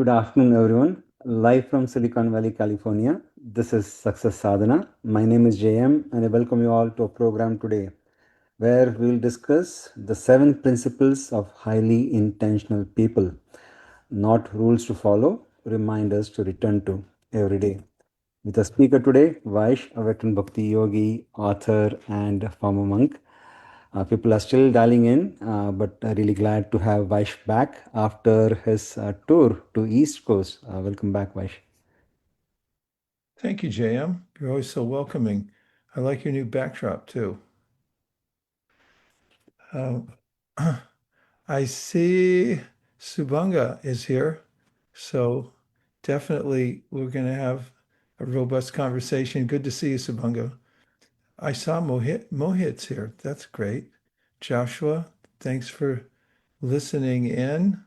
Good afternoon, everyone. Live from Silicon Valley, California. This is Success Sadhana. My name is JM, and I welcome you all to a program today where we'll discuss the 7 principles of highly intentional people. Not rules to follow, reminders to return to every day. With a speaker today, Vaish, a veteran Bhakti yogi, author, and former monk. People are still dialing in, but really glad to have Vaish back after his tour to East Coast. Welcome back, Vaish. Thank you, JM. You're always so welcoming. I like your new backdrop too. I see Subhanga is here, so definitely we're going to have a robust conversation. Good to see you, Subhanga. I saw Mohit's here. That's great. Joshua, thanks for listening in.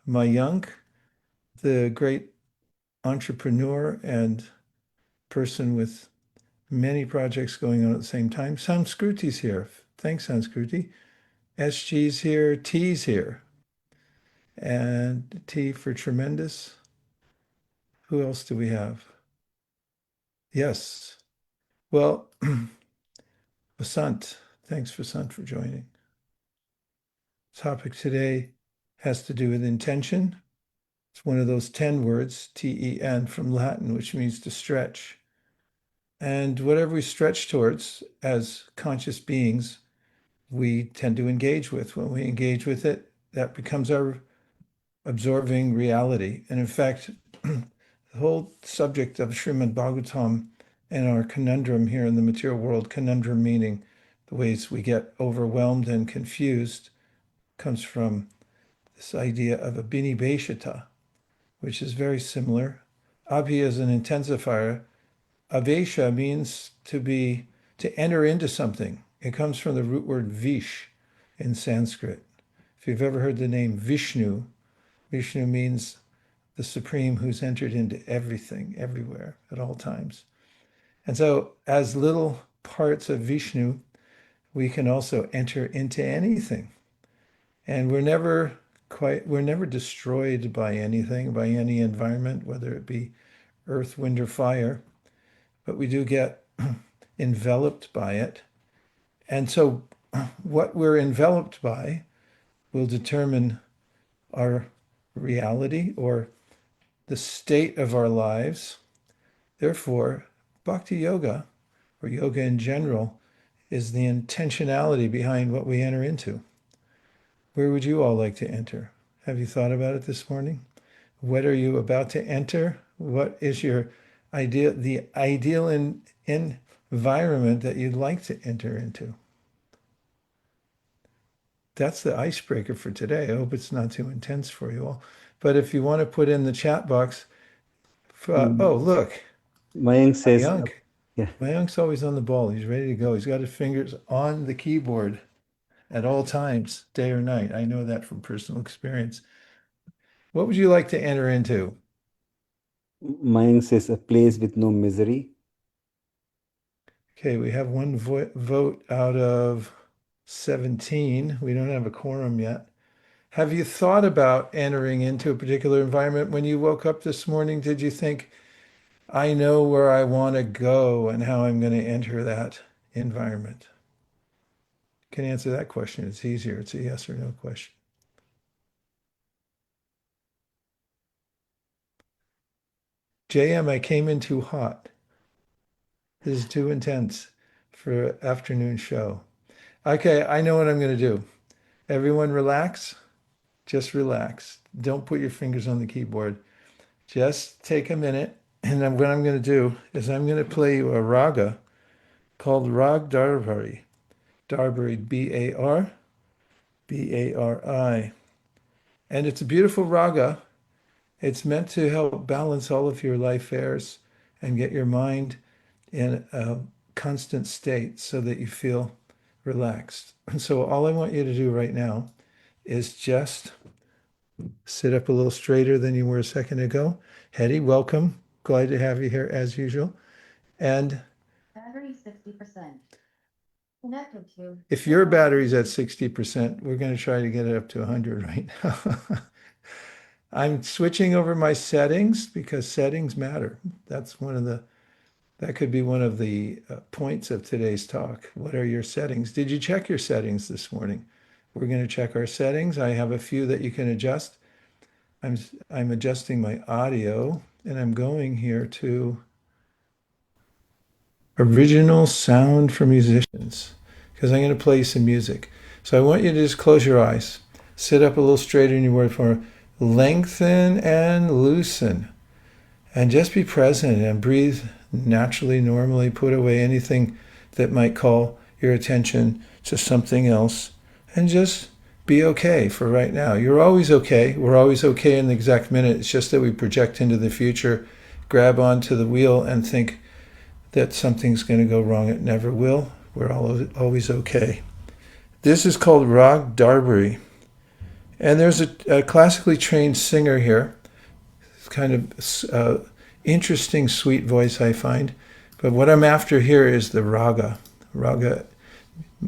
Mayank, the great entrepreneur and person with many projects going on at the same time. Sanskriti's here. Thanks, Sanskriti. SG's here. T's here. And T for tremendous. Who else do we have? Yes. Well, Vasant. Thanks, Vasant, for joining. Topic today has to do with intention. It's one of those 10 words, T-E-N, from Latin, which means to stretch. And whatever we stretch towards as conscious beings, we tend to engage with. When we engage with it, that becomes our absorbing reality. And in fact, the whole subject of Srimad Bhagavatam and our conundrum here in the material world, conundrum meaning the ways we get overwhelmed and confused, comes from this idea of abhinibheshata, which is very similar. Abhi is an intensifier. Avesha means to enter into something. It comes from the root word vish in Sanskrit. If you've ever heard the name Vishnu, Vishnu means the Supreme who's entered into everything, everywhere, at all times. And so as little parts of Vishnu, we can also enter into anything. And we're never destroyed by anything, by any environment, whether it be earth, wind, or fire, but we do get enveloped by it. And so what we're enveloped by will determine our reality or the state of our lives. Therefore, bhakti yoga, or yoga in general, is the intentionality behind what we enter into. Where would you all like to enter? Have you thought about it this morning? What are you about to enter? What is your the ideal environment that you'd like to enter into? That's the icebreaker for today. I hope it's not too intense for you all. But if you want to put in the chat box, oh, look, Mayank says, Mayank. yeah. Mayank's always on the ball. He's ready to go. He's got his fingers on the keyboard at all times, day or night. I know that from personal experience. What would you like to enter into? Mayank says a place with no misery. Okay, we have one vote out of 17. We don't have a quorum yet. Have you thought about entering into a particular environment? When you woke up this morning, did you think, I know where I want to go and how I'm going to enter that environment? You can answer that question. It's easier. It's a yes or no question. JM, I came in too hot. This is too intense for an afternoon show. Okay, I know what I'm going to do. Everyone relax. Just relax. Don't put your fingers on the keyboard. Just take a minute. And then what I'm going to do is I'm going to play you a raga called Rag Darbari. Darbari, B-A-R-B-A-R-I. And it's a beautiful raga. It's meant to help balance all of your life affairs and get your mind in a constant state so that you feel relaxed. And so all I want you to do right now is just sit up a little straighter than you were a second ago. Hetty, welcome. Glad to have you here as usual. And Battery 60%. Connected to. if your battery's at 60%, we're going to try to get it up to 100 right now. I'm switching over my settings because settings matter. That's that could be one of the points of today's talk. What are your settings? Did you check your settings this morning? We're going to check our settings. I have a few that you can adjust. I'm adjusting my audio, and I'm going here to original sound for musicians because I'm going to play you some music. So I want you to just close your eyes, sit up a little straighter in your word form, lengthen and loosen, and just be present and breathe naturally, normally. Put away anything that might call your attention to something else, and just be okay for right now. You're always okay. We're always okay in the exact minute. It's just that we project into the future, grab onto the wheel, and think that something's going to go wrong. It never will. We're always okay. This is called Rag Darbari. And there's a classically trained singer here. It's kind of interesting, sweet voice, I find. But what I'm after here is the raga. Raga,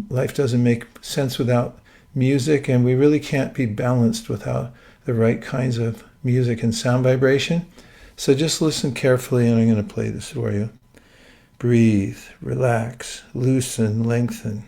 life doesn't make sense without music, and we really can't be balanced without the right kinds of music and sound vibration. So just listen carefully, and I'm going to play this for you. Breathe, relax, loosen, lengthen.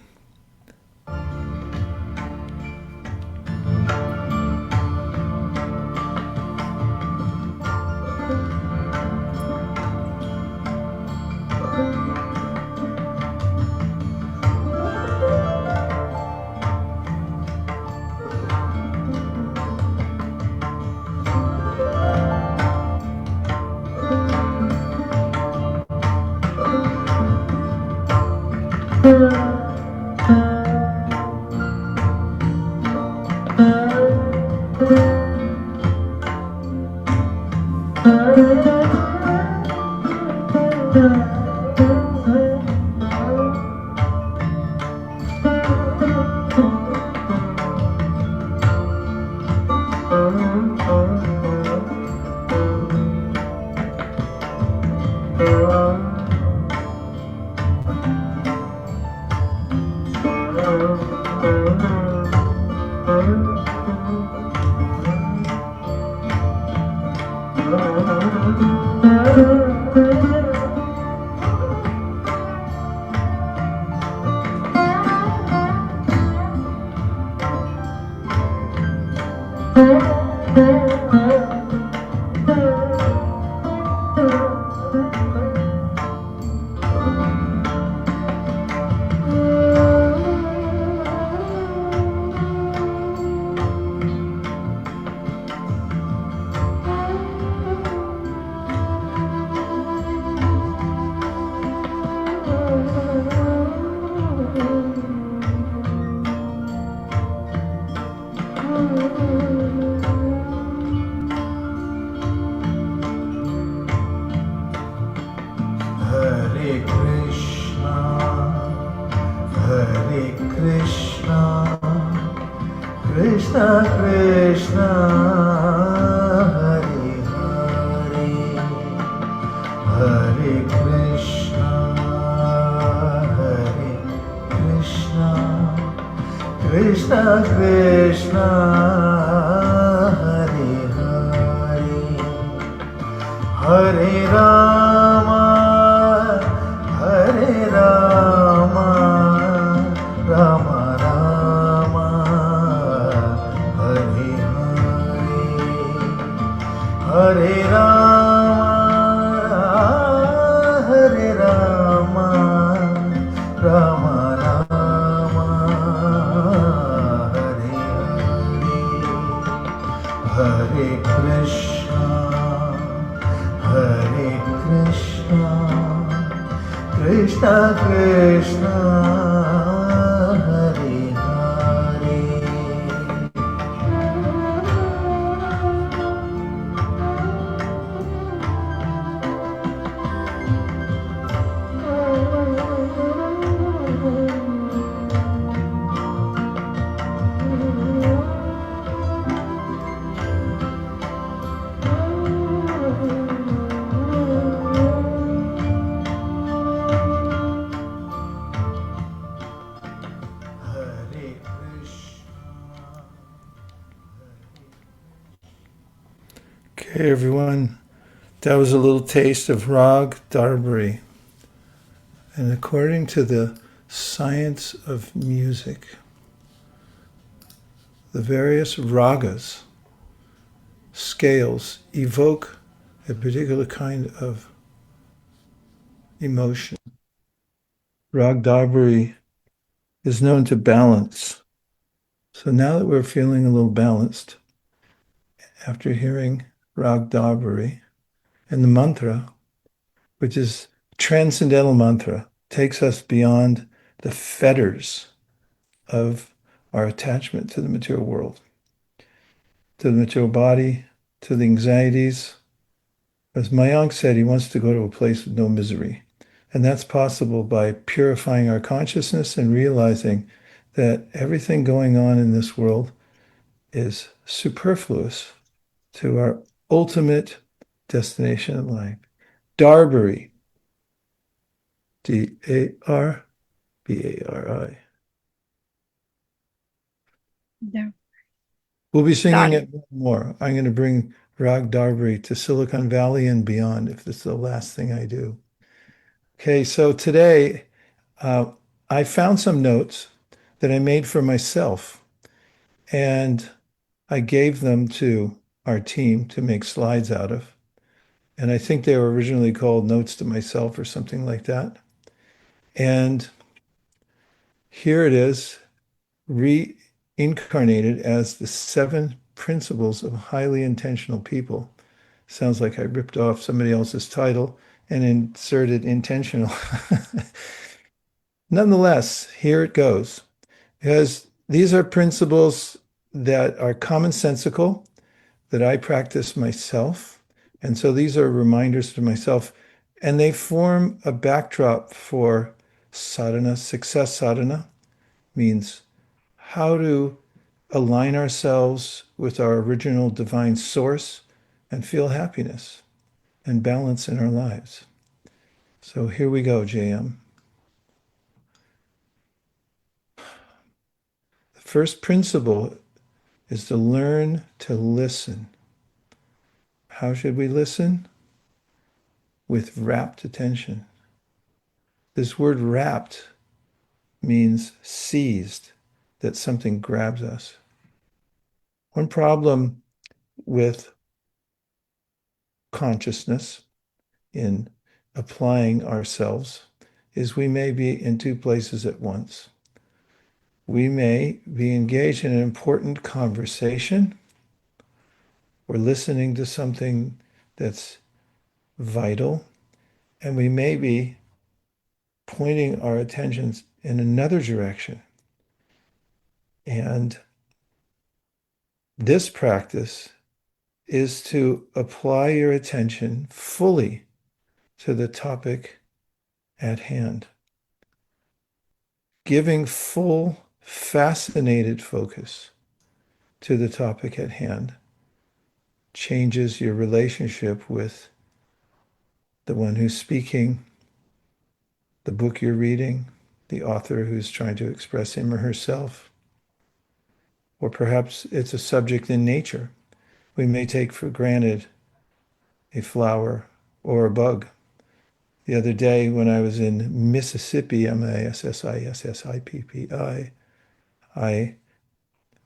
Krishna Krishna Hare Hare Hare Krishna Hare Krishna Krishna Krishna Hare Hare Hare Rama Hare Rama Rama Rama Hare Hare Hare Rama Hare Rama Rama Rama Hare Hare Hare Krishna Hare Krishna Krishna Krishna Hare Hare Hey everyone, that was a little taste of Rag Darbari. And according to the science of music, the various ragas, scales, evoke a particular kind of emotion. Rag Darbari is known to balance. So now that we're feeling a little balanced, after hearing Rag Darbari and the mantra, which is transcendental mantra, takes us beyond the fetters of our attachment to the material world, to the material body, to the anxieties. As Mayank said, he wants to go to a place with no misery. And that's possible by purifying our consciousness and realizing that everything going on in this world is superfluous to our ultimate destination in life. Darbari, Darbari. Yeah. We'll be singing Got it more. I'm going to bring Rag Darbari to Silicon Valley and beyond if this is the last thing I do. Okay, so today I found some notes that I made for myself, and I gave them to our team to make slides out of. And I think they were originally called Notes to Myself or something like that. And here it is, reincarnated as the 7 principles of highly intentional people. Sounds like I ripped off somebody else's title and inserted intentional. Nonetheless, here it goes. Because these are principles that are commonsensical, that I practice myself. And so these are reminders to myself, and they form a backdrop for sadhana. Success sadhana means how to align ourselves with our original divine source and feel happiness and balance in our lives. So here we go, JM. The first principle is to learn to listen. How should we listen? With rapt attention. This word rapt means seized, that something grabs us. One problem with consciousness in applying ourselves is we may be in 2 places at once. We may be engaged in an important conversation or listening to something that's vital, and we may be pointing our attentions in another direction. And this practice is to apply your attention fully to the topic at hand, giving full, fascinated focus to the topic at hand changes your relationship with the one who's speaking, the book you're reading, the author who's trying to express him or herself. Or perhaps it's a subject in nature. We may take for granted a flower or a bug. The other day when I was in Mississippi, Mississippi, I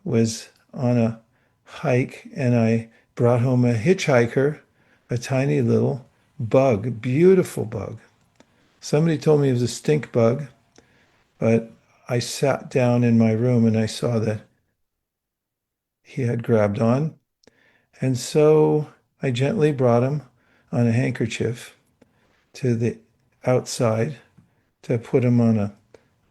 was on a hike and I brought home a hitchhiker, a tiny little bug, beautiful bug. Somebody told me it was a stink bug, but I sat down in my room and I saw that he had grabbed on. And so I gently brought him on a handkerchief to the outside to put him on a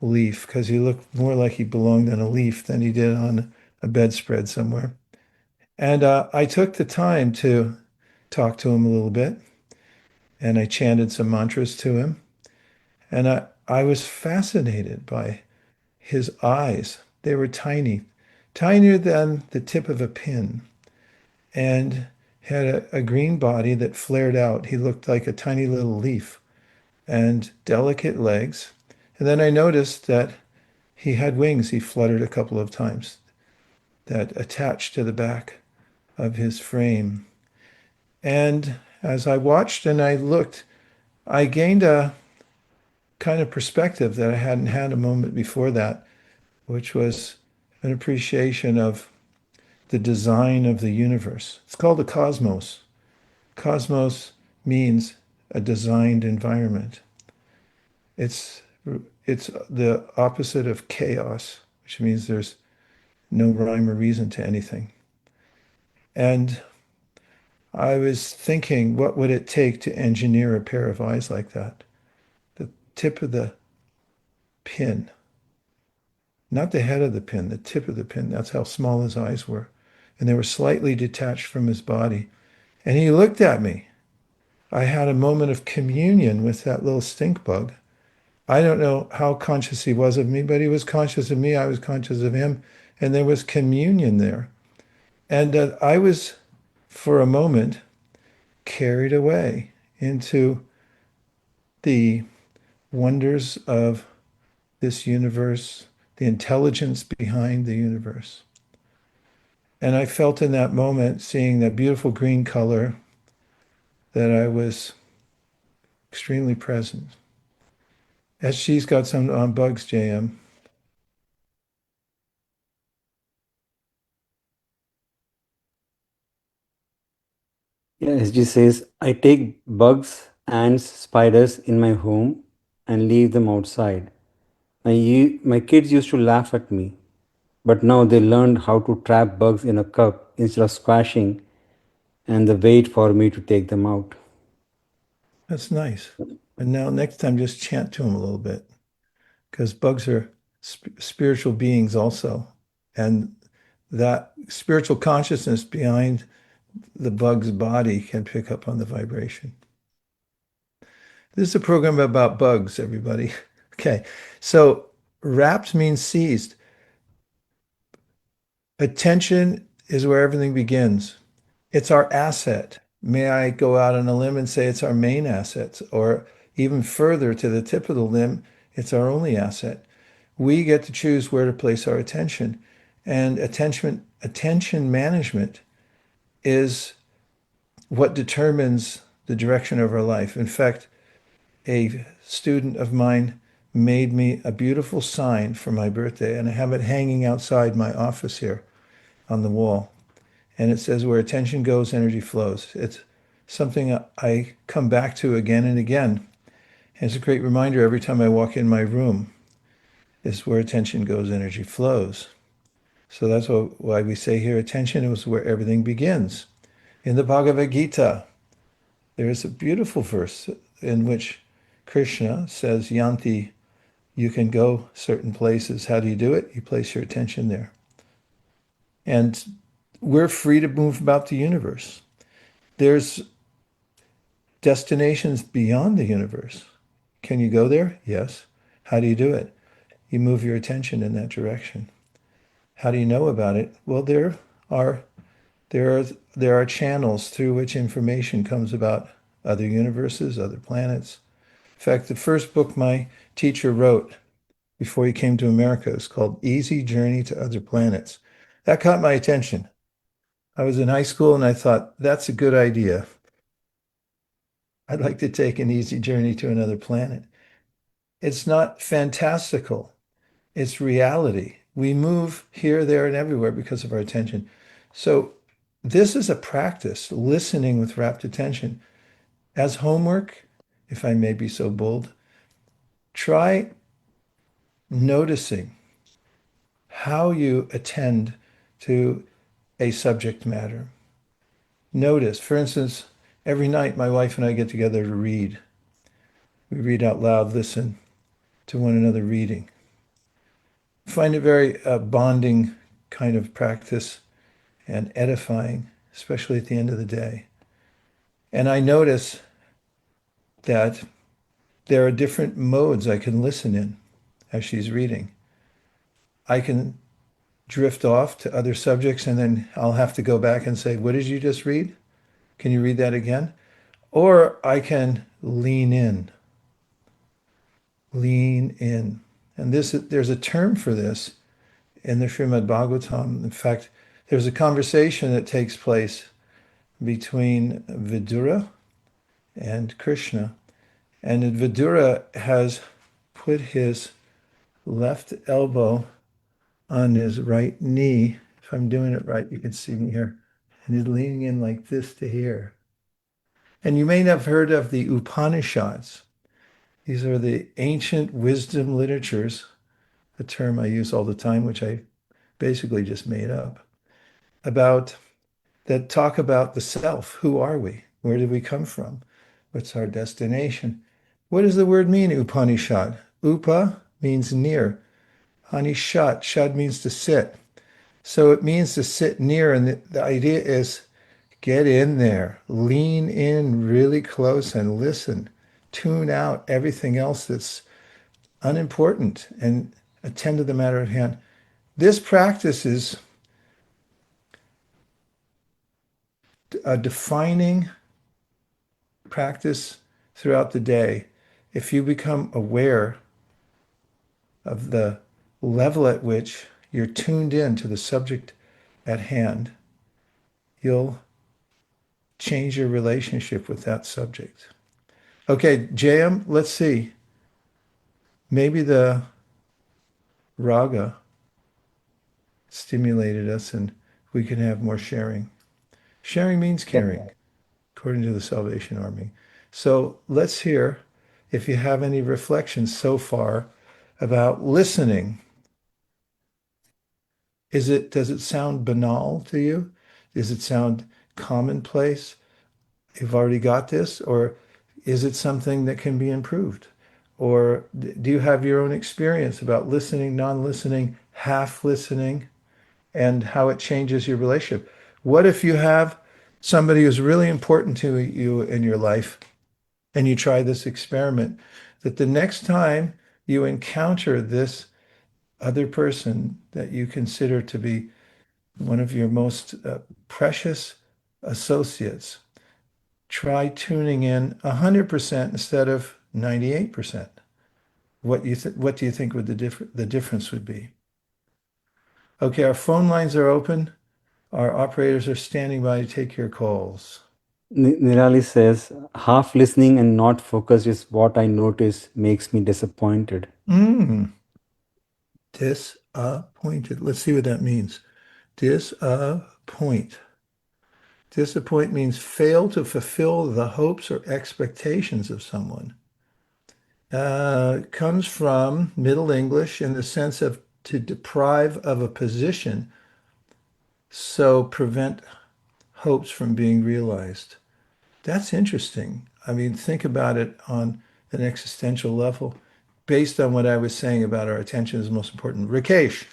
leaf because he looked more like he belonged on a leaf than he did on a bedspread somewhere. And I took the time to talk to him a little bit, and I chanted some mantras to him. And I was fascinated by his eyes. They were tiny, tinier than the tip of a pin, and had a green body that flared out. He looked like a tiny little leaf and delicate legs. And then I noticed that he had wings. He fluttered a couple of times that attached to the back of his frame. And as I watched and I looked, I gained a kind of perspective that I hadn't had a moment before that, which was an appreciation of the design of the universe. It's called the cosmos. Cosmos means a designed environment. It's it's the opposite of chaos, which means there's no rhyme or reason to anything. And I was thinking, what would it take to engineer a pair of eyes like that? The tip of the pin, not the head of the pin, the tip of the pin. That's how small his eyes were. And they were slightly detached from his body. And he looked at me. I had a moment of communion with that little stink bug. I don't know how conscious he was of me, but he was conscious of me. I was conscious of him. And there was communion there. And I was, for a moment, carried away into the wonders of this universe, the intelligence behind the universe. And I felt in that moment, seeing that beautiful green color, that I was extremely present. As she's got some on bugs, JM. Yeah, SG says, I take bugs, ants, spiders in my home and leave them outside. My kids used to laugh at me, but now they learned how to trap bugs in a cup instead of squashing and they wait for me to take them out. That's nice. And now next time, just chant to him a little bit, because bugs are spiritual beings also. And that spiritual consciousness behind the bug's body can pick up on the vibration. This is a program about bugs, everybody. Okay, so wrapped means seized. Attention is where everything begins. It's our asset. May I go out on a limb and say it's our main asset, or even further to the tip of the limb, it's our only asset. We get to choose where to place our attention. And attention management is what determines the direction of our life. In fact, a student of mine made me a beautiful sign for my birthday, and I have it hanging outside my office here on the wall. And it says, where attention goes, energy flows. It's something I come back to again and again. And it's a great reminder every time I walk in my room, is where attention goes, energy flows. So that's why we say here, attention is where everything begins. In the Bhagavad-gītā, there is a beautiful verse in which Kṛṣṇa says, yānti, you can go certain places. How do you do it? You place your attention there. And we're free to move about the universe. There's destinations beyond the universe. Can you go there? Yes. How do you do it? You move your attention in that direction. How do you know about it? Well, are there are channels through which information comes about other universes, other planets. In fact, the first book my teacher wrote before he came to America is called Easy Journey to Other Planets. That caught my attention. I was in high school and I thought, that's a good idea. I'd like to take an easy journey to another planet. It's not fantastical. It's reality. We move here, there, and everywhere because of our attention. So this is a practice, listening with rapt attention. As homework, if I may be so bold, try noticing how you attend to a subject matter. Notice, for instance, every night my wife and I get together to read. We read out loud, listen to one another reading. Find it very bonding kind of practice and edifying, especially at the end of the day. And I notice that there are different modes I can listen in as she's reading. I can drift off to other subjects and then I'll have to go back and say, what did you just read? Can you read that again? Or I can lean in. Lean in. And there's a term for this in the Srimad Bhagavatam. In fact, there's a conversation that takes place between Vidura and Krishna. And Vidura has put his left elbow on his right knee. If I'm doing it right, you can see me here. And he's leaning in like this to here. And you may have heard of the Upanishads. These are the ancient wisdom literatures, a term I use all the time, which I basically just made up, about that talk about the self. Who are we? Where did we come from? What's our destination? What does the word mean, Upanishad? Upa means near. Anishad, shad means to sit. So it means to sit near. And the idea is get in there, lean in really close and listen. Tune out everything else that's unimportant and attend to the matter at hand. This practice is a defining practice throughout the day. If you become aware of the level at which you're tuned in to the subject at hand, you'll change your relationship with that subject. Okay, JM, let's see. Maybe the raga stimulated us and we can have more sharing. Sharing means caring, according to the Salvation Army. So let's hear if you have any reflections so far about listening. Does it sound banal to you? Does it sound commonplace? You've already got this, or is it something that can be improved? Or do you have your own experience about listening, non-listening, half listening, and how it changes your relationship? What if you have somebody who's really important to you in your life and you try this experiment, that the next time you encounter this other person that you consider to be one of your most precious associates, try tuning in 100% instead of 98%. What do you think would the difference would be? Okay, our phone lines are open. Our operators are standing by to take your calls. Nirali says, half listening and not focused is what I notice makes me disappointed. Disappointed. Let's see what that means. Disappoint. Disappoint means fail to fulfill the hopes or expectations of someone. Comes from Middle English in the sense of to deprive of a position, so prevent hopes from being realized. That's interesting. I mean, think about it on an existential level, based on what I was saying about our attention is most important. Rakesh,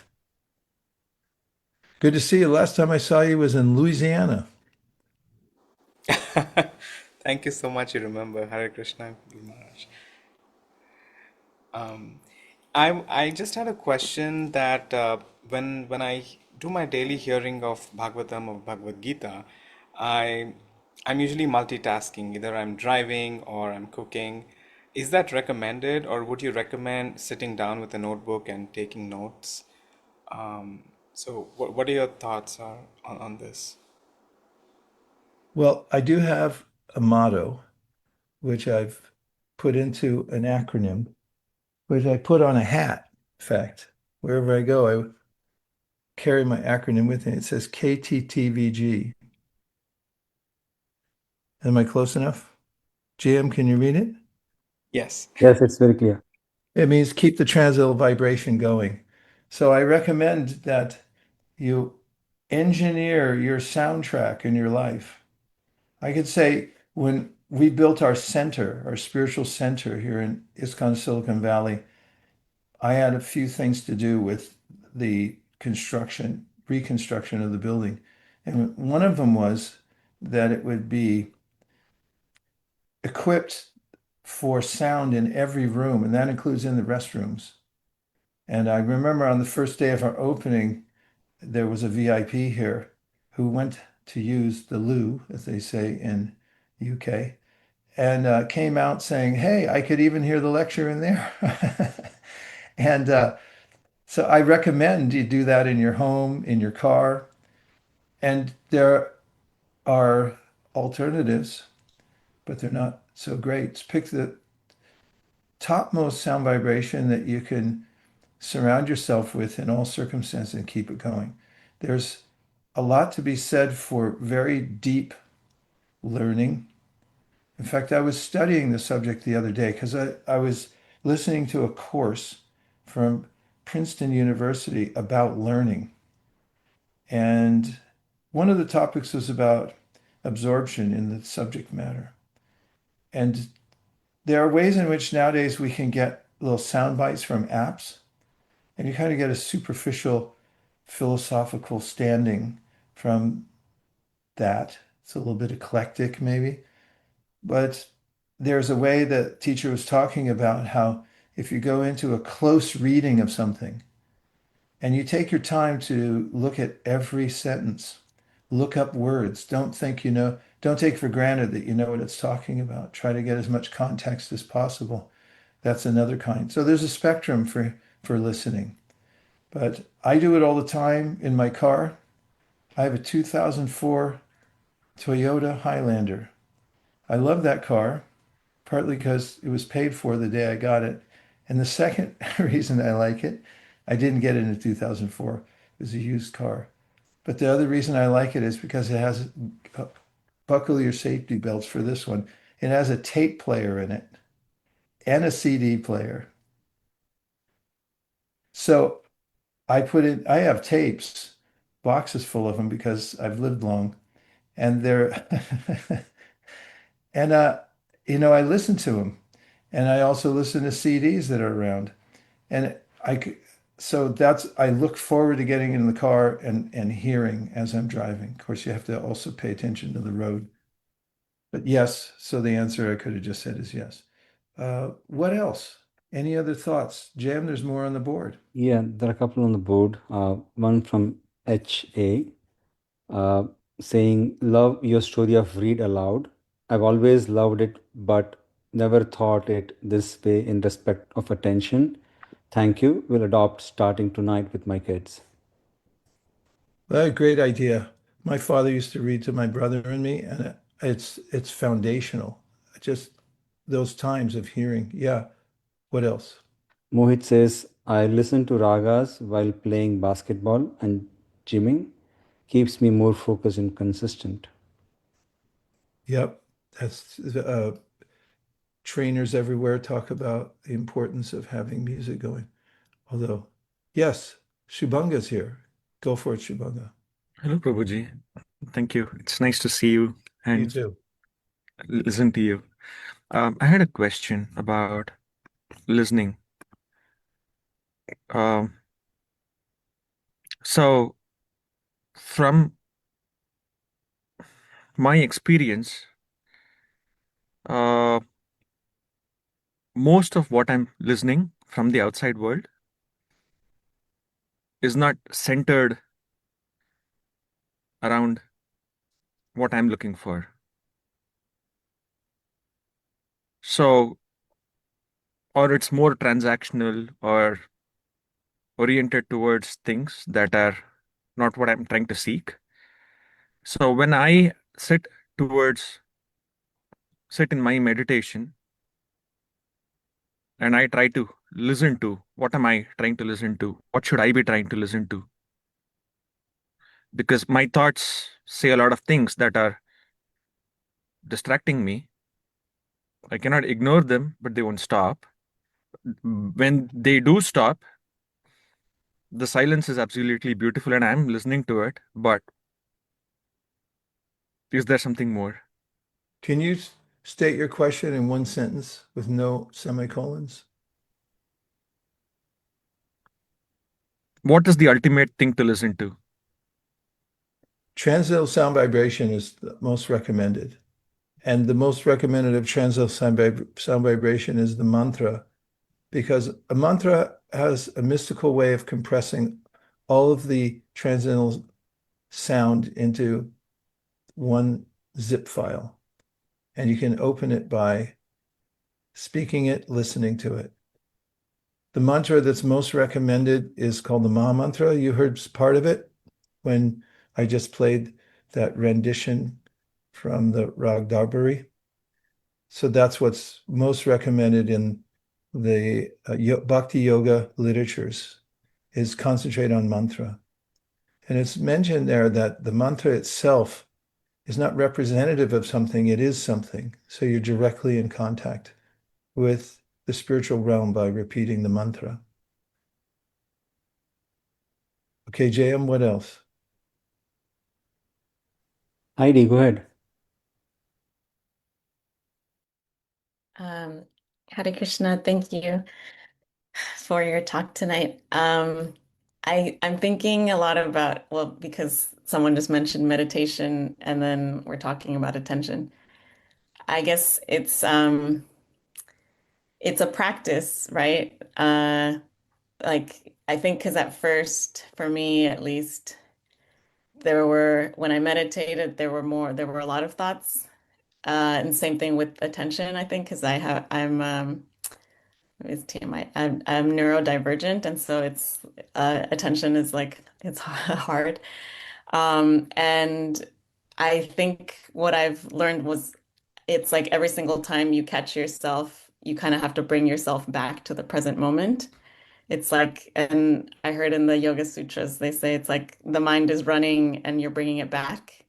good to see you. Last time I saw you was in Louisiana. Thank you so much. You remember Hare Krishna, Guru Maharaj. I just had a question that when I do my daily hearing of Bhagavatam or Bhagavad-gītā, I I'm usually multitasking. Either I'm driving or I'm cooking. Is that recommended, or would you recommend sitting down with a notebook and taking notes? So what are your thoughts are on this? Well, I do have a motto, which I've put into an acronym, which I put on a hat. In fact, wherever I go, I carry my acronym with me. It says KTTVG. Am I close enough? JM, can you read it? Yes. Yes, it's very clear. It means keep the transcendental vibration going. So I recommend that you engineer your soundtrack in your life. I could say when we built our center, our spiritual center here in ISKCON Silicon Valley, I had a few things to do with the reconstruction of the building. And one of them was that it would be equipped for sound in every room, and that includes in the restrooms. And I remember on the first day of our opening, there was a VIP here who went to use the loo, as they say in UK, and came out saying, "Hey, I could even hear the lecture in there." And so I recommend you do that in your home, in your car. And there are alternatives, but they're not so great. Pick the topmost sound vibration that you can surround yourself with in all circumstances and keep it going. There's a lot to be said for very deep learning. In fact, I was studying the subject the other day because I was listening to a course from Princeton University about learning. And one of the topics was about absorption in the subject matter. And there are ways in which nowadays we can get little sound bites from apps, and you kind of get a superficial philosophical standing from that. It's a little bit eclectic, maybe. But there's a way that teacher was talking about how if you go into a close reading of something and you take your time to look at every sentence, look up words, don't think you know, don't take for granted that you know what it's talking about. Try to get as much context as possible. That's another kind. So there's a spectrum for listening. But I do it all the time in my car. I have a 2004 Toyota Highlander. I love that car, partly because it was paid for the day I got it. And the second reason I like it, I didn't get it in 2004. It was a used car. But the other reason I like it is because it has, buckle your safety belts for this one. It has a tape player in it and a CD player. So I have tapes, boxes full of them because I've lived long. And they're, and I listen to them, and I also listen to CDs that are around, and so I look forward to getting in the car and hearing as I'm driving. Of course, you have to also pay attention to the road. But yes, so the answer I could have just said is yes. What else? Any other thoughts? Jam, there's more on the board. Yeah, there are a couple on the board. One from HA saying, love your story of read aloud. I've always loved it, but never thought it this way in respect of attention. Thank you. Will adopt starting tonight with my kids. Well, great idea. My father used to read to my brother and me, and it's foundational. Just those times of hearing. Yeah. What else? Mohit says, I listen to ragas while playing basketball and gymming. Keeps me more focused and consistent. Yep. That's trainers everywhere talk about the importance of having music going. Although, yes, Shubhanga's here. Go for it, Shubhanga. Hello, Prabhuji. Thank you. It's nice to see you You and too. listen to you. I had a question about listening. So, from my experience, most of what I'm listening from the outside world is not centered around what I'm looking for. So, or it's more transactional or oriented towards things that are not what I'm trying to seek. So when I sit in my meditation and I try to listen to what am I trying to listen to? What should I be trying to listen to? Because my thoughts say a lot of things that are distracting me. I cannot ignore them, but they won't stop. When they do stop, the silence is absolutely beautiful and I'm listening to it. But is there something more? Can you state your question in one sentence with no semicolons? What is the ultimate thing to listen to? Transcendental sound vibration is the most recommended. And the most recommended of transcendental sound vibration is the mantra, because a mantra has a mystical way of compressing all of the transcendental sound into one zip file. And you can open it by speaking it, listening to it. The mantra that's most recommended is called the Maha Mantra. You heard part of it when I just played that rendition from the Ragdarbari. So that's what's most recommended in the Bhakti Yoga literatures, is concentrate on mantra. And it's mentioned there that the mantra itself is not representative of something, it is something. So you're directly in contact with the spiritual realm by repeating the mantra. Okay, JM, what else? Heidi, go ahead. Hare Krishna, thank you for your talk tonight. I'm thinking a lot about, well, because someone just mentioned meditation and then we're talking about attention. I guess it's a practice, right? Like I think because at first, for me at least, when I meditated, there were a lot of thoughts. And same thing with attention, I think, because it's TMI. I'm neurodivergent, and so it's attention is like it's hard. And I think what I've learned was it's like every single time you catch yourself, you kind of have to bring yourself back to the present moment. It's like, and I heard in the Yoga Sutras, they say it's like the mind is running and you're bringing it back.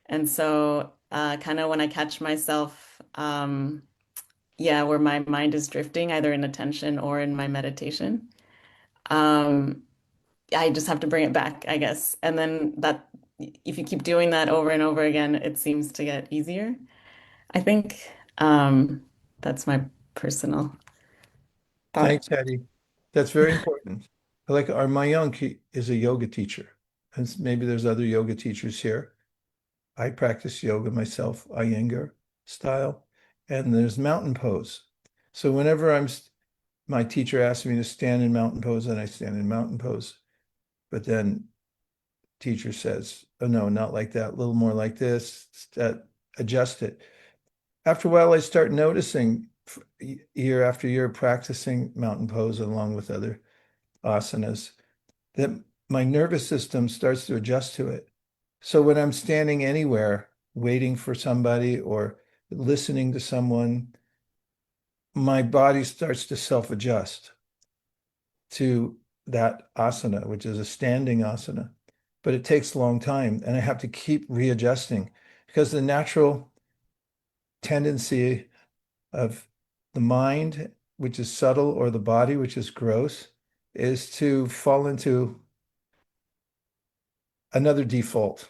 And so, kind of when I catch myself, yeah, where my mind is drifting, either in attention or in my meditation. Um, I just have to bring it back, I guess. And then if you keep doing that over and over again, it seems to get easier. I think that's my personal thought. Thanks, Hattie. That's very important. Like our Mayank is a yoga teacher, and maybe there's other yoga teachers here. I practice yoga myself, Iyengar style, and there's mountain pose. So whenever my teacher asks me to stand in mountain pose, and I stand in mountain pose. But then teacher says, oh no, not like that, a little more like this, adjust it. After a while, I start noticing year after year practicing mountain pose along with other asanas that my nervous system starts to adjust to it. So when I'm standing anywhere, waiting for somebody or listening to someone, my body starts to self-adjust to that asana, which is a standing asana. But it takes a long time, and I have to keep readjusting because the natural tendency of the mind, which is subtle, or the body, which is gross, is to fall into another default,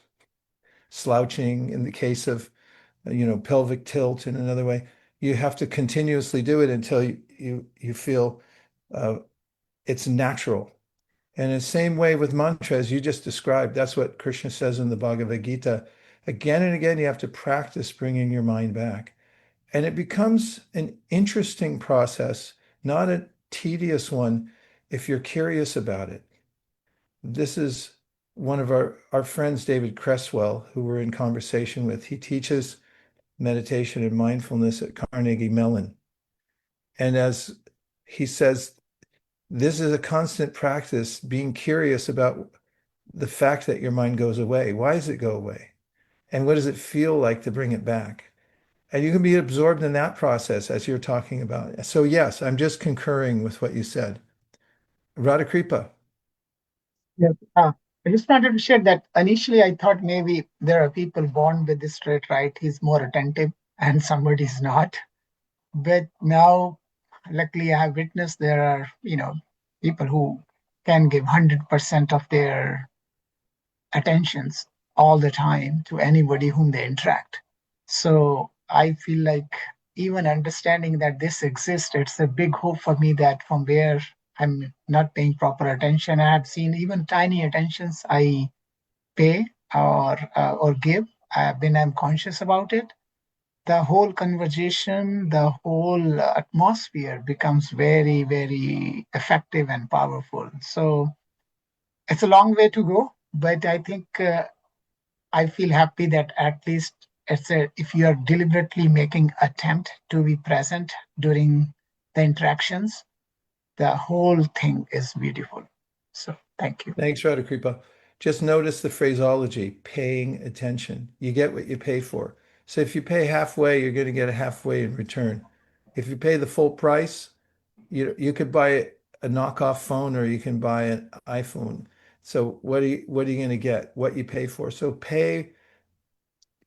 slouching in the case of, pelvic tilt in another way. You have to continuously do it until you feel it's natural. And in the same way with mantra, as you just described, that's what Kṛṣṇa says in the Bhagavad-gītā. Again and again, you have to practice bringing your mind back. And it becomes an interesting process, not a tedious one, if you're curious about it. This is one of our friends, David Cresswell, who we're in conversation with. He teaches meditation and mindfulness at Carnegie Mellon. And as he says, this is a constant practice, being curious about the fact that your mind goes away. Why does it go away? And what does it feel like to bring it back? And you can be absorbed in that process as you're talking about. So yes, I'm just concurring with what you said. Radhakripa. Yeah, I just wanted to share that initially I thought maybe there are people born with this trait, right? He's more attentive and somebody's not. But now, luckily, I have witnessed there are, people who can give 100% of their attentions all the time to anybody whom they interact. So I feel like even understanding that this exists, it's a big hope for me that from where I'm not paying proper attention, I have seen even tiny attentions I pay or give when I'm conscious about it. The whole conversation, the whole atmosphere becomes very, very effective and powerful. So it's a long way to go, but I think I feel happy that at least if you are deliberately making attempt to be present during the interactions, the whole thing is beautiful. So thank you. Thanks, Radhakripa. Just notice the phraseology, paying attention. You get what you pay for. So if you pay halfway, you're going to get a halfway in return. If you pay the full price, you could buy a knockoff phone or you can buy an iPhone. So what are you going to get? What you pay for. So pay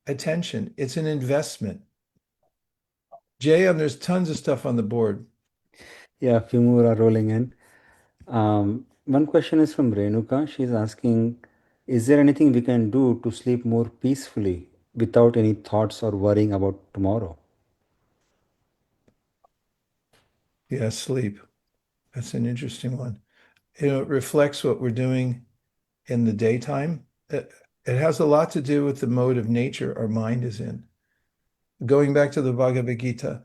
attention. It's an investment. JM, there's tons of stuff on the board. Yeah, a few more are rolling in. One question is from Renuka. She's asking, is there anything we can do to sleep more peacefully without any thoughts or worrying about tomorrow? Yeah, sleep. That's an interesting one. It reflects what we're doing in the daytime. It has a lot to do with the mode of nature our mind is in. Going back to the Bhagavad-gītā,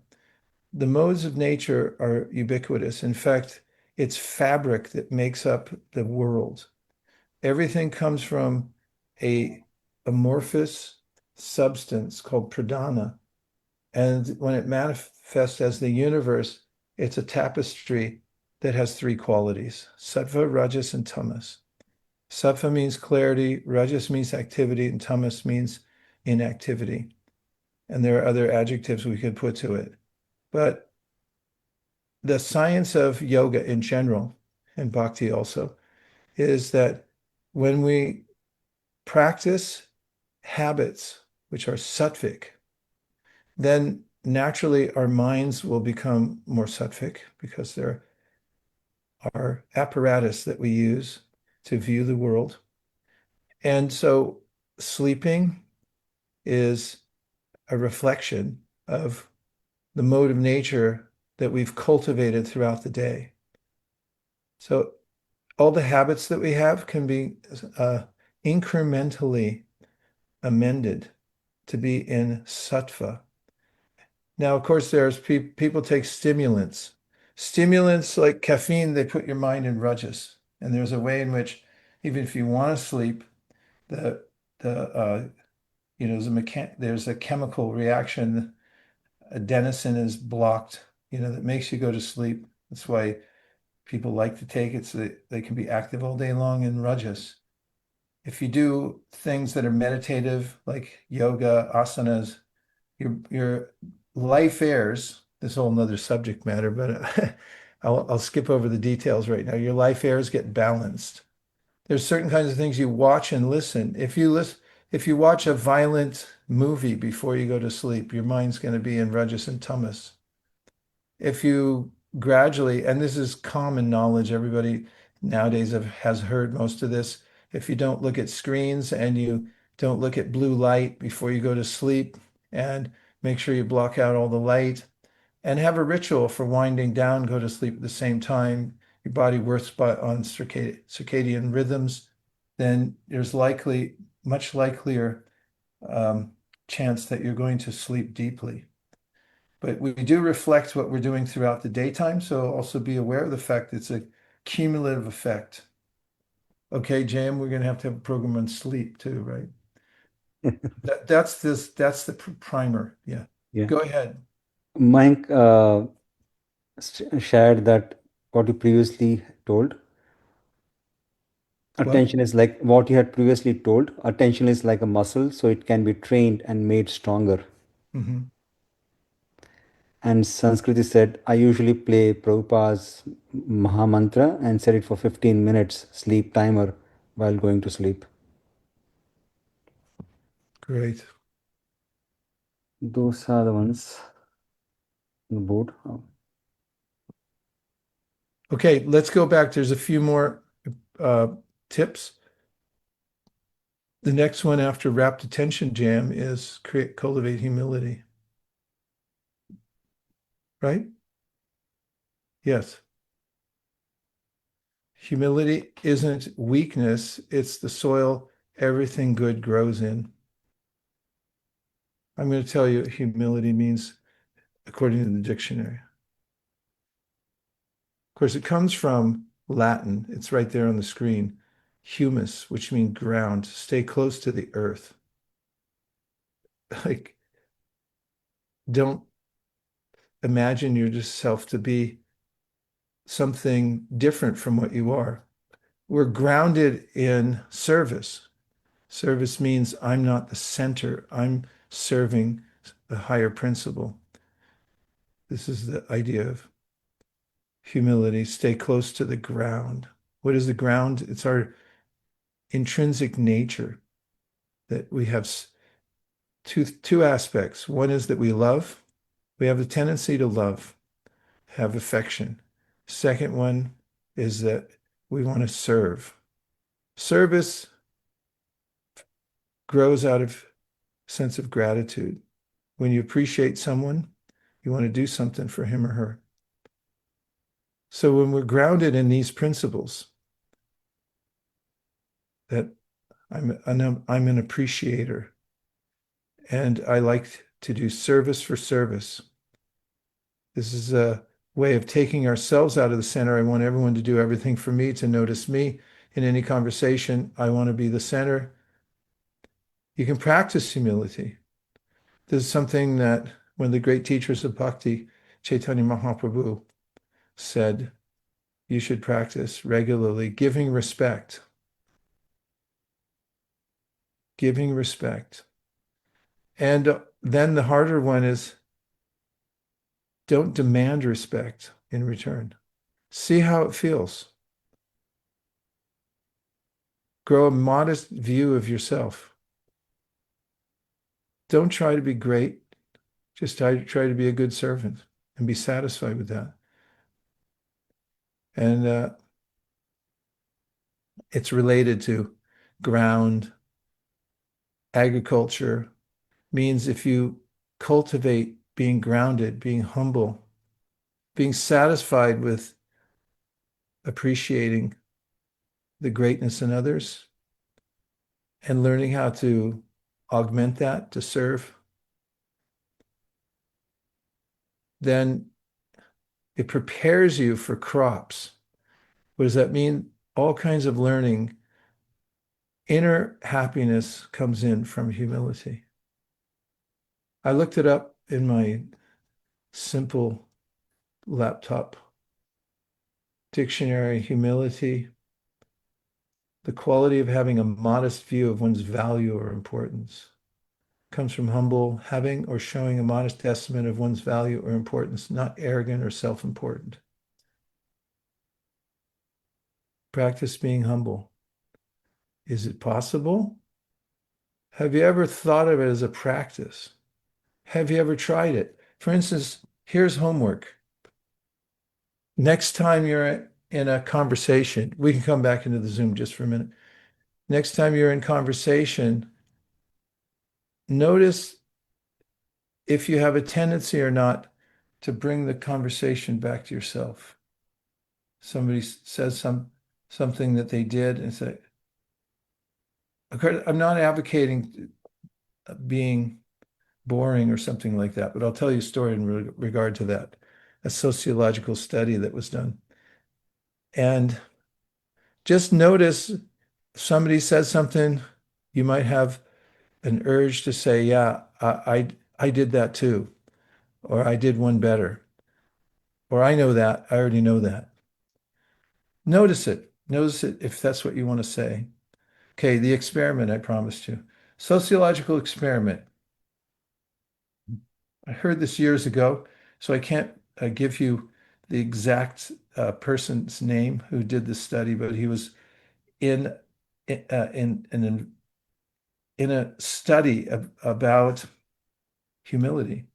the modes of nature are ubiquitous. In fact, it's fabric that makes up the world. Everything comes from a amorphous substance called pradana. And when it manifests as the universe, it's a tapestry that has three qualities: sattva, rajas, and tamas. Sattva means clarity, rajas means activity, and tamas means inactivity. And there are other adjectives we could put to it. But the science of yoga in general, and bhakti also, is that when we practice habits which are sattvic, then naturally our minds will become more sattvic because they're our apparatus that we use to view the world. And so sleeping is a reflection of the mode of nature that we've cultivated throughout the day. So all the habits that we have can be incrementally amended to be in sattva. Now, of course, there's people take stimulants. Stimulants like caffeine, they put your mind in rajas. And there's a way in which, even if you want to sleep, there's a chemical reaction. Adenosine is blocked, that makes you go to sleep. That's why people like to take it so that they can be active all day long in rajas. If you do things that are meditative, like yoga, asanas, your life airs, this is a whole nother subject matter, but I'll skip over the details right now. Your life airs get balanced. There's certain kinds of things you watch and listen. If you watch a violent movie before you go to sleep, your mind's going to be in rajas and tamas. If you gradually, and this is common knowledge, everybody nowadays has heard most of this. If you don't look at screens and you don't look at blue light before you go to sleep, and make sure you block out all the light, and have a ritual for winding down, go to sleep at the same time, your body works on circadian rhythms, then there's much likelier chance that you're going to sleep deeply. But we do reflect what we're doing throughout the daytime, so also be aware of the fact it's a cumulative effect. Okay, Jam, we're going to have a program on sleep too, right? That's the primer. Yeah. Yeah. Go ahead. Mike shared that what you previously told. Attention is like what you had previously told. Attention is like a muscle, so it can be trained and made stronger. Mm-hmm. And Sanskriti said, I usually play Prabhupada's Maha Mantra and set it for 15 minutes sleep timer while going to sleep. Great. Those are the ones on the board. Okay, let's go back. There's a few more tips. The next one after rapt attention, Jam, is cultivate humility. Right? Yes. Humility isn't weakness, it's the soil everything good grows in. I'm going to tell you what humility means according to the dictionary. Of course, it comes from Latin. It's right there on the screen. Humus, which means ground. Stay close to the earth. Like, don't imagine yourself to be something different from what you are. We're grounded in service. Service means I'm not the center. I'm serving a higher principle. This is the idea of humility. Stay close to the ground. What is the ground? It's our intrinsic nature, that we have two aspects. One is that we love. We have the tendency to love, have affection. Second one is that we want to serve. Service grows out of sense of gratitude. When you appreciate someone, you want to do something for him or her. So when we're grounded in these principles, that I'm an appreciator, and I like to do service for service. This is a way of taking ourselves out of the center. I want everyone to do everything for me, to notice me. In any conversation, I want to be the center. You can practice humility. This is something that one of the great teachers of Bhakti, Chaitanya Mahaprabhu, said you should practice regularly, giving respect. Giving respect. And then the harder one is, don't demand respect in return. See how it feels. Grow a modest view of yourself. Don't try to be great. Just try to be a good servant and be satisfied with that. And it's related to ground. Agriculture means if you cultivate being grounded, being humble, being satisfied with appreciating the greatness in others, and learning how to augment that to serve, then it prepares you for crops. What does that mean? All kinds of learning. Inner happiness comes in from humility. I looked it up in my simple laptop dictionary. Humility, the quality of having a modest view of one's value or importance, comes from humble, having or showing a modest estimate of one's value or importance, not arrogant or self-important. Practice being humble. Is it possible? Have you ever thought of it as a practice? Have you ever tried it? For instance, here's homework. Next time you're in a conversation, we can come back into the Zoom just for a minute. Next time you're in conversation, notice if you have a tendency or not to bring the conversation back to yourself. Somebody says something that they did and say, I'm not advocating being boring or something like that, but I'll tell you a story in regard to that, a sociological study that was done. And just notice somebody says something, you might have an urge to say, yeah, I did that too, or I did one better, or I know that, I already know that. Notice it if that's what you want to say. Okay, the experiment I promised you. Sociological experiment. I heard this years ago, so I can't give you the exact person's name who did this study, but he was in a study about humility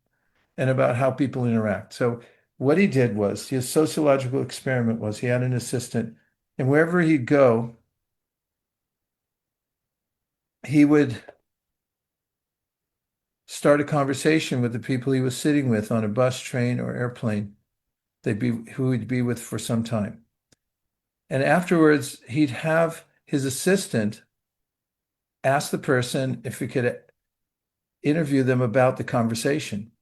and about how people interact. So what he did was, his sociological experiment was, he had an assistant, and wherever he'd go, he would start a conversation with the people he was sitting with on a bus, train, or airplane, who he'd be with for some time. And afterwards, he'd have his assistant ask the person if he could interview them about the conversation.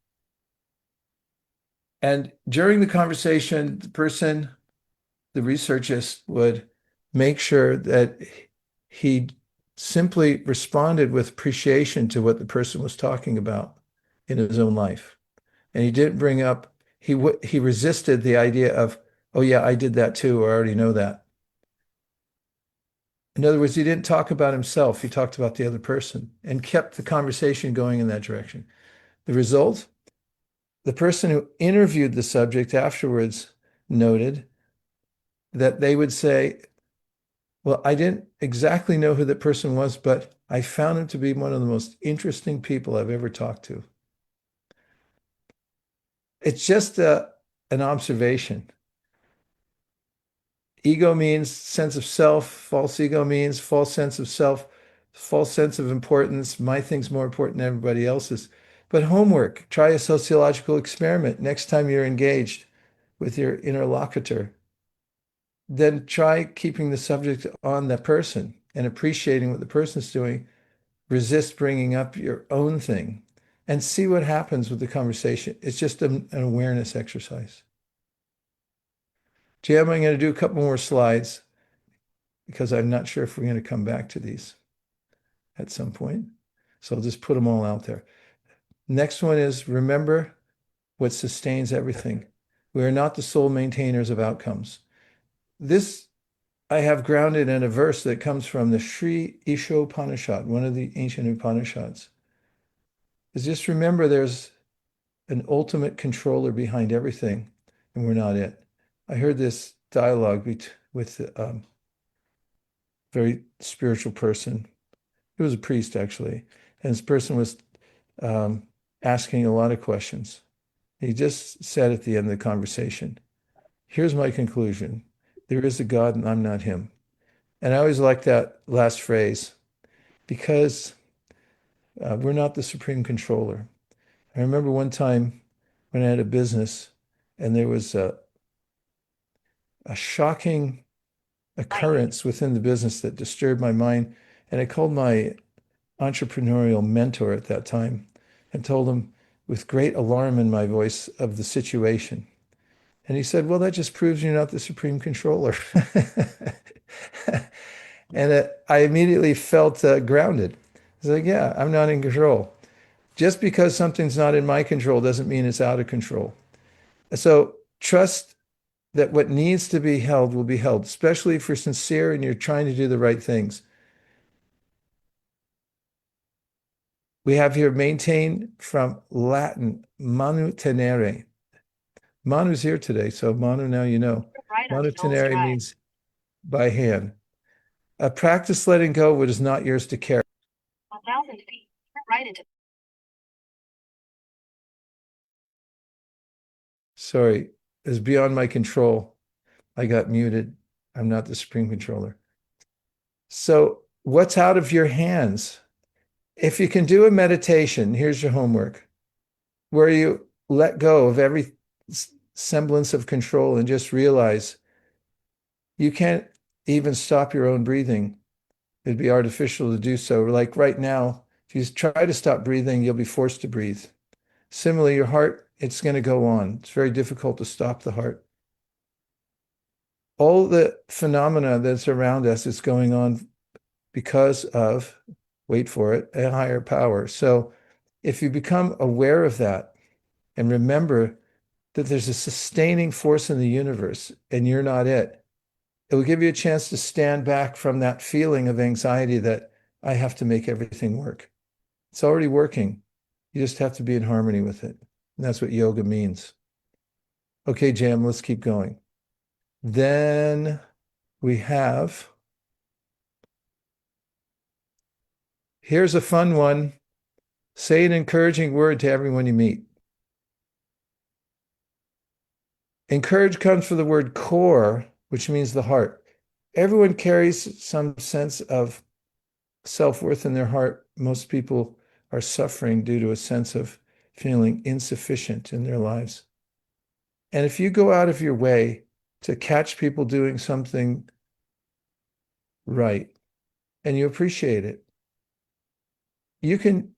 And during the conversation, the researchist would make sure that he simply responded with appreciation to what the person was talking about in his own life. And he didn't bring up, he resisted the idea of, oh yeah, I did that too, or I already know that. In other words, he didn't talk about himself, he talked about the other person and kept the conversation going in that direction. The result? The person who interviewed the subject afterwards noted that they would say, well, I didn't exactly know who that person was, but I found him to be one of the most interesting people I've ever talked to. It's just an observation. Ego means sense of self. False ego means false sense of self, false sense of importance. My thing's more important than everybody else's. But homework, try a sociological experiment next time you're engaged with your interlocutor. Then try keeping the subject on the person and appreciating what the person's doing. Resist bringing up your own thing and see what happens with the conversation. It's just an awareness exercise. Jim, I'm going to do a couple more slides because I'm not sure if we're going to come back to these at some point. So I'll just put them all out there. Next one is remember what sustains everything. We are not the sole maintainers of outcomes. This I have grounded in a verse that comes from the Sri Ishopanishad, one of the ancient Upanishads. Is just remember there's an ultimate controller behind everything, and we're not it. I heard this dialogue with a very spiritual person. He was a priest, actually. And this person was asking a lot of questions. He just said at the end of the conversation, here's my conclusion. There is a God and I'm not him. And I always like that last phrase because we're not the supreme controller. I remember one time when I had a business and there was a shocking occurrence within the business that disturbed my mind. And I called my entrepreneurial mentor at that time and told him with great alarm in my voice of the situation. And he said, well, that just proves you're not the supreme controller. And I immediately felt grounded. I was like, yeah, I'm not in control. Just because something's not in my control doesn't mean it's out of control. So trust that what needs to be held will be held, especially if you're sincere and you're trying to do the right things. We have here maintain from Latin, manu tenere. Manu's here today, so Manu, now you know. Manu tenere means by hand. Practice letting go what is not yours to carry. 1,000 feet, right into. Sorry, it's beyond my control. I got muted. I'm not the supreme controller. So what's out of your hands? If you can do a meditation, here's your homework, where you let go of every semblance of control and just realize you can't even stop your own breathing. It'd be artificial to do so. Like right now, if you try to stop breathing, you'll be forced to breathe. Similarly, your heart, it's going to go on. It's very difficult to stop the heart. All the phenomena that's around us is going on because of, wait for it, a higher power. So if you become aware of that and remember that there's a sustaining force in the universe and you're not it, it will give you a chance to stand back from that feeling of anxiety that I have to make everything work. It's already working. You just have to be in harmony with it. And that's what yoga means. Okay, Jam, let's keep going. Then we have, here's a fun one. Say an encouraging word to everyone you meet. Encourage comes from the word core, which means the heart. Everyone carries some sense of self-worth in their heart. Most people are suffering due to a sense of feeling insufficient in their lives. And if you go out of your way to catch people doing something right and you appreciate it, you can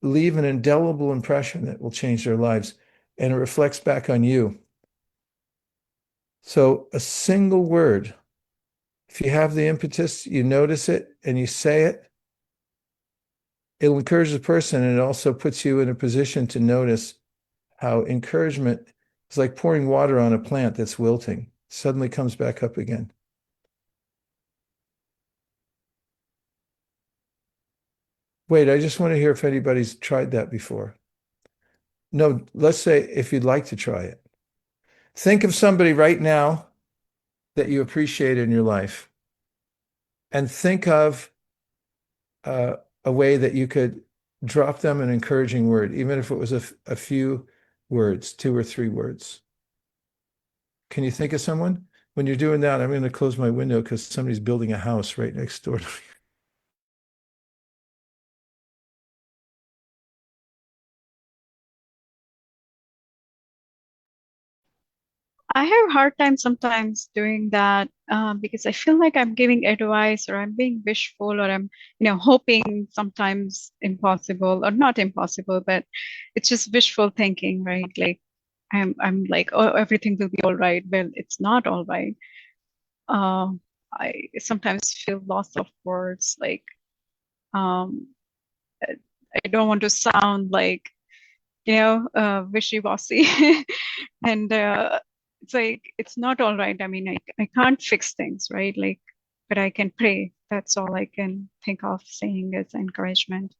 leave an indelible impression that will change their lives, and it reflects back on you. So a single word, if you have the impetus, you notice it and you say it, it'll encourage the person, and it also puts you in a position to notice how encouragement is like pouring water on a plant that's wilting. Suddenly comes back up again. Wait, I just want to hear if anybody's tried that before. No, let's say if you'd like to try it. Think of somebody right now that you appreciate in your life, and think of a way that you could drop them an encouraging word, even if it was a few words, 2 or 3 words. Can you think of someone? When you're doing that, I'm going to close my window because somebody's building a house right next door to me. I have a hard time sometimes doing that because I feel like I'm giving advice or I'm being wishful or I'm, hoping sometimes impossible or not impossible, but it's just wishful thinking, right? Like I'm like, oh, everything will be all right. Well, it's not all right. Uh, I sometimes feel loss of words. Like um, I don't want to sound like, wishy-washy. And it's like it's not all right. I mean, I can't fix things, right? Like, but I can pray. That's all I can think of saying as encouragement.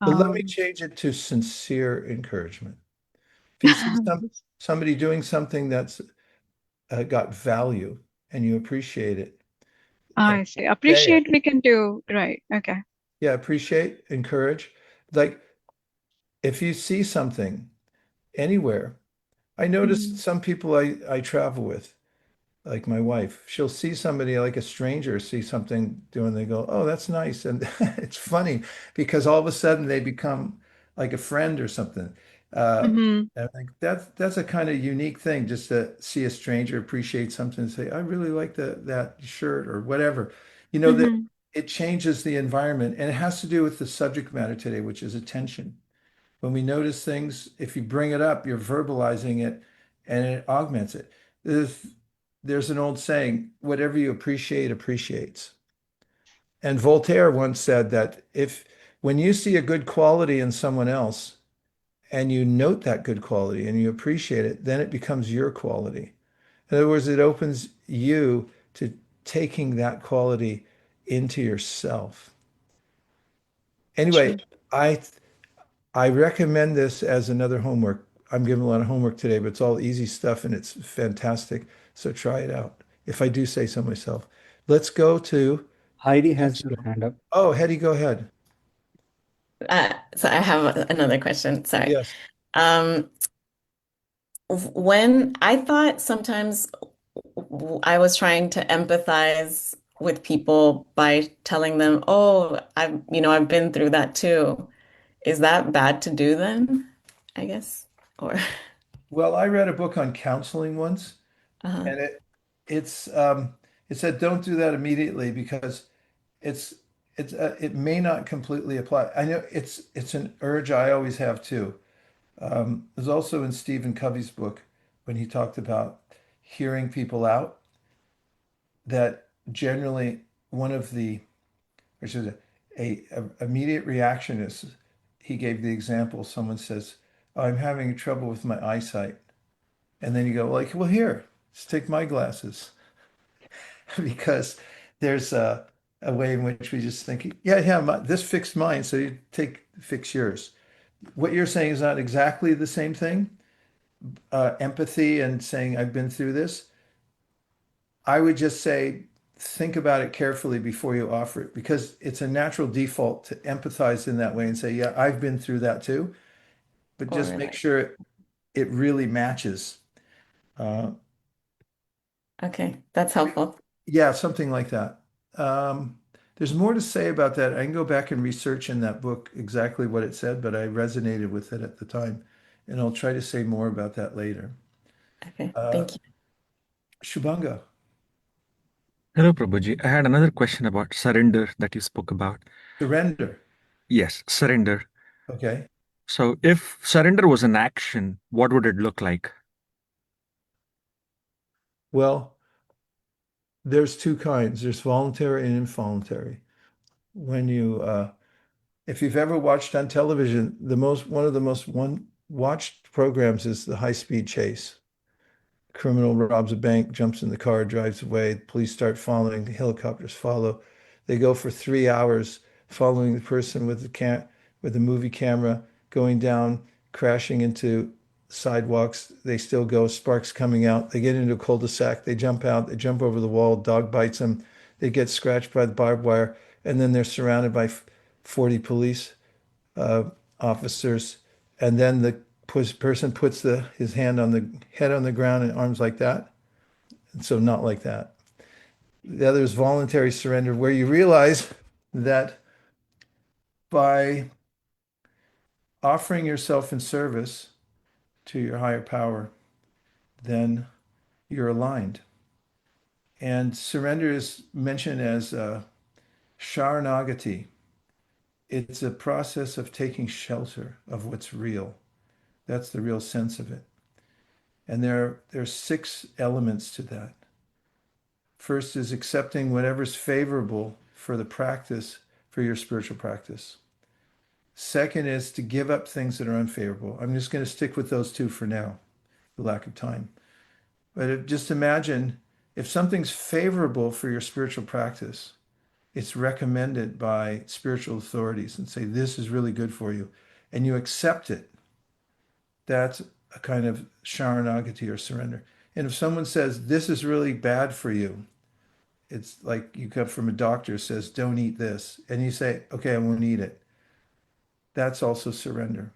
But let me Um, change it to sincere encouragement. If you see somebody doing something that's got value and you appreciate it, and I say say it. appreciate we can do, right? Okay. Yeah, appreciate, encourage. Like if you see something anywhere, I noticed Mhm. some people I travel with, like my wife, she'll see somebody like a stranger see something doing, they go, "Oh, that's nice." And it's funny because all of a sudden they become like a friend or something. Mhm. And I think that's a kind of unique thing, just to see a stranger appreciate something and say, "I really like that shirt," or whatever. That Mhm. it changes the environment, and it has to do with the subject matter today, which is attention. When we notice things, if you bring it up, you're verbalizing it and it augments it. There's, there's an old saying, whatever you appreciate appreciates. And Voltaire once said that if when you see a good quality in someone else and you note that good quality and you appreciate it, then it becomes your quality. In other words, it opens you to taking that quality into yourself. Anyway, True. I I recommend this as another homework. I'm giving a lot of homework today, but it's all easy stuff and it's fantastic. So try it out. If I do say so myself. Let's go to Heidi has next her one. hand up. Oh, Hetty, go ahead. So I have another question. Sorry. Yes. Um, when I thought sometimes I was trying to empathize with people by telling them, "Oh, I've been through that too." Is that bad to do then? I guess. Or Well, I read a book on counseling once, uh, and it's it said don't do that immediately because it's it may not completely apply. I know it's an urge I always have too. There's also in Stephen Covey's book when he talked about hearing people out, that generally one of the, or should a immediate reaction is, he gave the example, someone says, "Oh, I'm having trouble with my eyesight." And then you go like, "Well, here, let's take my glasses." Because there's a way in which we just think, yeah, yeah, this fixed mine, so you fix yours. What you're saying is not exactly the same thing. Empathy and saying, I've been through this. I would just say, think about it carefully before you offer it, because it's a natural default to empathize in that way and say, yeah, I've been through that too. But just or make like, sure it really matches. Uh, okay, that's helpful. yeah, something like that. There's more to say about that. I can go back and research in that book exactly what it said, but I resonated with it at the time. And I'll try to say more about that later. Okay, Uh, thank you. Shubhanga, Hello, Prabhuji. I had another question about surrender that you spoke about. surrender. Yes, surrender. Okay. So, if surrender was an action, what would it look like? Well, there's two kinds. There's voluntary and involuntary. When you, if you've ever watched on television, one of the most watched programs is the high speed chase. Criminal robs a bank, jumps in the car, drives away. Police start following. Helicopters follow. They go for 3 hours following the person with the movie camera going down, crashing into sidewalks. They still go, sparks coming out. They get into a cul-de-sac. They jump out. They jump over the wall. Dog bites them. They get scratched by the barbed wire, and then they're surrounded by 40 police officers. And then the person puts his hand on the head on the ground and arms like that. And so not like that. The other is voluntary surrender, where you realize that by offering yourself in service to your higher power, then you're aligned. And surrender is mentioned as Sharanagati. It's a process of taking shelter of what's real. That's the real sense of it. And there's 6 elements to that. First is accepting whatever's favorable for the practice, for your spiritual practice. Second is to give up things that are unfavorable. I'm just going to stick with those 2 for now, for lack of time. But just imagine if something's favorable for your spiritual practice, it's recommended by spiritual authorities and say, this is really good for you, and you accept it. That's a kind of Sharanagati or surrender. And if someone says, this is really bad for you, it's like you come from a doctor who says, don't eat this. And you say, okay, I won't eat it. That's also surrender.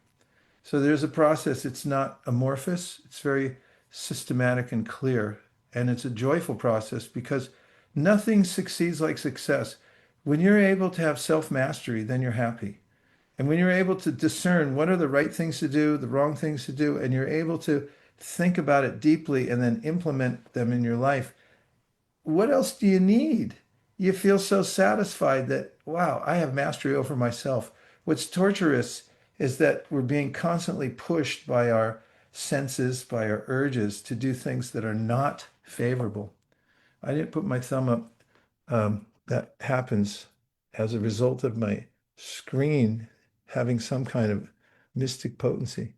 So there's a process. It's not amorphous. It's very systematic and clear. And it's a joyful process because nothing succeeds like success. When you're able to have self-mastery, then you're happy. And when you're able to discern what are the right things to do, the wrong things to do, and you're able to think about it deeply and then implement them in your life, what else do you need? You feel so satisfied that, wow, I have mastery over myself. What's torturous is that we're being constantly pushed by our senses, by our urges to do things that are not favorable. I didn't put my thumb up. That happens as a result of my screen having some kind of mystic potency.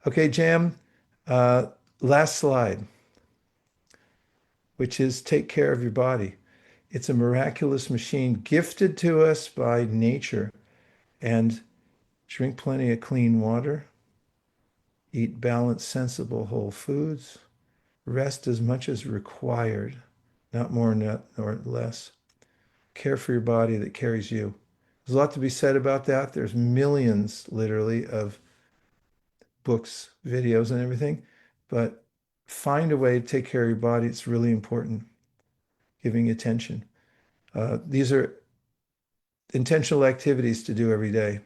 Okay, Jam, last slide, which is take care of your body. It's a miraculous machine gifted to us by nature. And drink plenty of clean water, eat balanced, sensible, whole foods, rest as much as required, not more nor less. Care for your body that carries you. There's a lot to be said about that. There's millions, literally, of books, videos, and everything. But find a way to take care of your body. It's really important. Giving attention. These are intentional activities to do every day.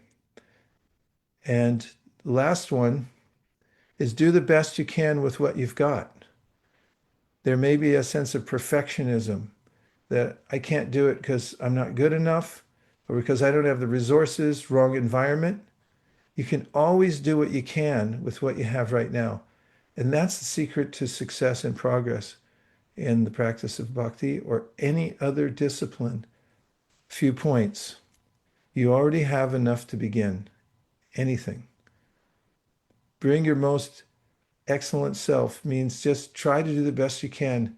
And the last one is do the best you can with what you've got. There may be a sense of perfectionism that I can't do it because I'm not good enough or because I don't have the resources, wrong environment. You can always do what you can with what you have right now. And that's the secret to success and progress in the practice of bhakti or any other discipline. Few points. You already have enough to begin. Anything. Bring your most excellent self means just try to do the best you can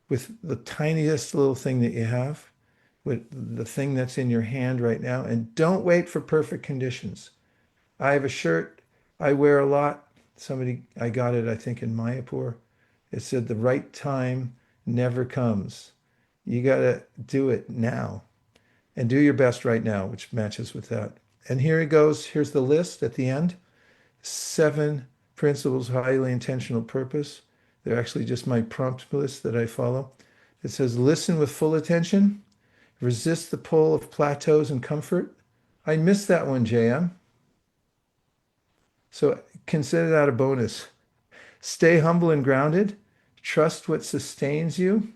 with the tiniest little thing that you have, with the thing that's in your hand right now, and don't wait for perfect conditions. I have a shirt I wear a lot. I got it, I think, in Mayapur. It said, the right time never comes. You got to do it now and do your best right now, which matches with that. And here it goes. Here's the list at the end. 7 principles of highly intentional purpose. They're actually just my prompt list that I follow. It says, listen with full attention, resist the pull of plateaus and comfort. I missed that one, JM. So consider that a bonus. Stay humble and grounded. Trust what sustains you.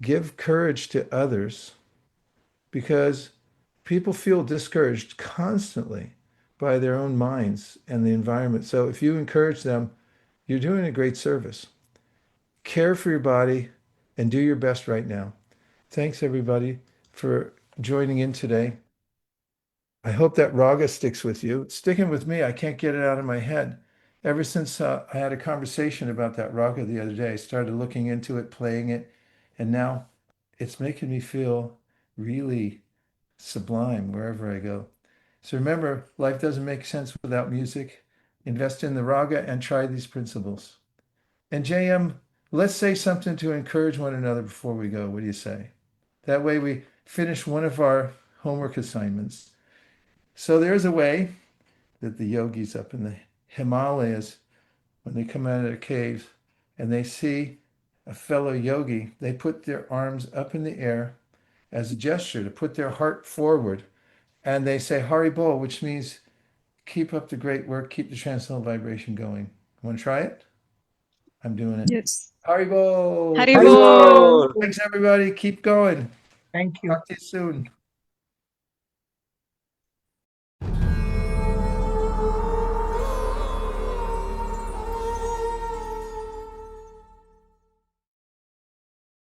Give courage to others because people feel discouraged constantly by their own minds and the environment. So if you encourage them, you're doing a great service. Care for your body and do your best right now. Thanks, everybody, for joining in today. I hope that raga sticks with you. It's sticking with me. I can't get it out of my head. Ever since I had a conversation about that raga the other day, I started looking into it, playing it, and now it's making me feel really sublime wherever I go. So remember, life doesn't make sense without music. Invest in the raga and try these principles. And JM, let's say something to encourage one another before we go. What do you say? That way we finish one of our homework assignments. So there's a way that the yogis up in the Himalayas, when they come out of their caves and they see a fellow yogi, they put their arms up in the air as a gesture to put their heart forward. And they say Hari Bol, which means keep up the great work, keep the transcendental vibration going. Want to try it? I'm doing it. Yes. Hari Bol. Hari Bol. Thanks, everybody. Keep going. Thank you. Talk to you soon.